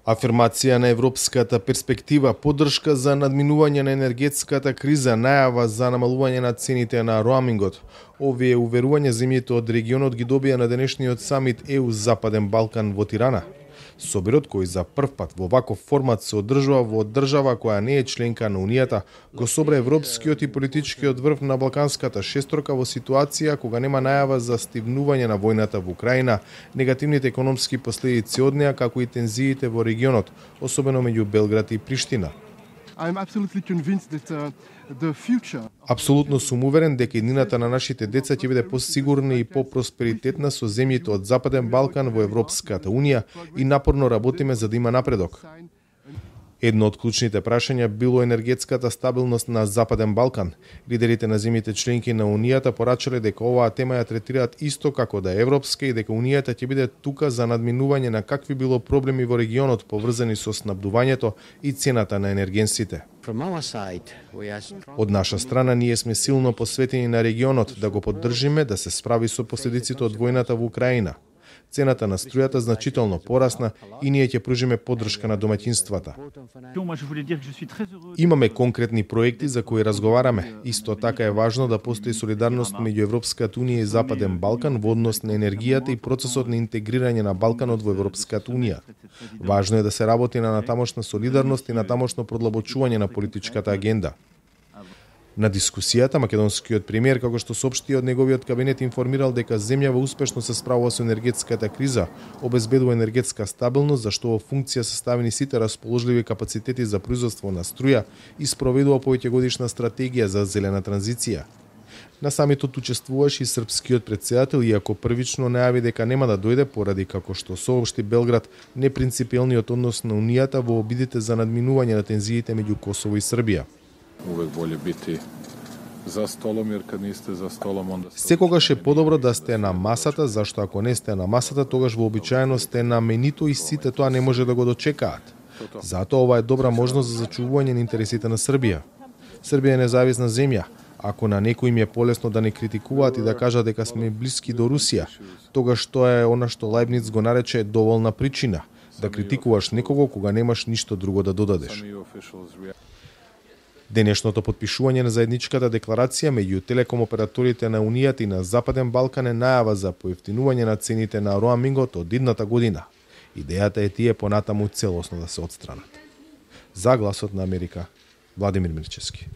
Афирмација на европската перспектива, поддршка за надминување на енергетската криза, најава за намалување на цените на роамингот. Овие уверувања земјите од регионот ги добија на денешниот самит ЕУ Западен Балкан во Тирана. Собирот, кој за прв пат во ваков формат се одржува во држава која не е членка на Унијата, го собра европскиот и политичкиот врв на Балканската шесторка во ситуација кога нема најава за стивнување на војната во Украина, негативните економски последици од неа, како и тензиите во регионот, особено меѓу Белград и Приштина. Апсолутно сум уверен дека иднината на нашите деца ќе биде посигурна и попросперитетна со земјите од Западен Балкан во Европската Унија и напорно работиме за да има напредок. Едно од клучните прашања било енергетската стабилност на Западен Балкан. Лидерите на земјите членки на Унијата порачале дека оваа тема ја третираат исто како да е европска и дека Унијата ќе биде тука за надминување на какви било проблеми во регионот поврзани со снабдувањето и цената на енергенсите. Од наша страна ние сме силно посветени на регионот да го поддржиме да се справи со последиците од војната во Украина. Цената на струјата значително порасна и ние ќе пружиме поддршка на домаќинствата. Имаме конкретни проекти за кои разговараме. Исто така е важно да постои солидарност меѓу Европската Унија и Западен Балкан во однос на енергијата и процесот на интегрирање на Балканот во Европската Унија. Важно е да се работи на натамошна солидарност и натамошно продлабочување на политичката агенда. На дискусијата, македонскиот премиер, како што соопшти од неговиот кабинет, информирал дека земјава успешно се справува со енергетската криза, обезбедува енергетска стабилност, зашто во функција се ставени сите расположливи капацитети за производство на струја и спроведува повеќегодишна стратегија за зелена транзиција. На самитот учествуваше и српскиот претседател, иако првично најави дека нема да дојде поради, како што соопшти Белград, непринципиелниот однос на Унијата во обидите за надминување на тензиите меѓу Косово и Србија. Увек боле бити за столом, jer kad niste za stolom onda... Секогаш е подобро да сте на масата, зашто ако не сте на масата, тогаш вообичаено сте на менито и сите тоа не може да го дочекаат. Затоа ова е добра можност за зачувување на интересите на Србија. Србија е независна земја. Ако на некој им е полесно да не критикуваат и да кажат дека сме блиски до Русија, тогаш тоа е она што Лајбниц го нарече доволна причина да критикуваш некого кога немаш ништо друго да додадеш. Денешното потпишување на заедничката декларација меѓу телеком операторите на Унијата и на Западен Балкан е најава за поевтинување на цените на роамингот од идната година. Идејата е тие понатаму целосно да се отстранат. За Гласот на Америка, Владимир Мирчевски.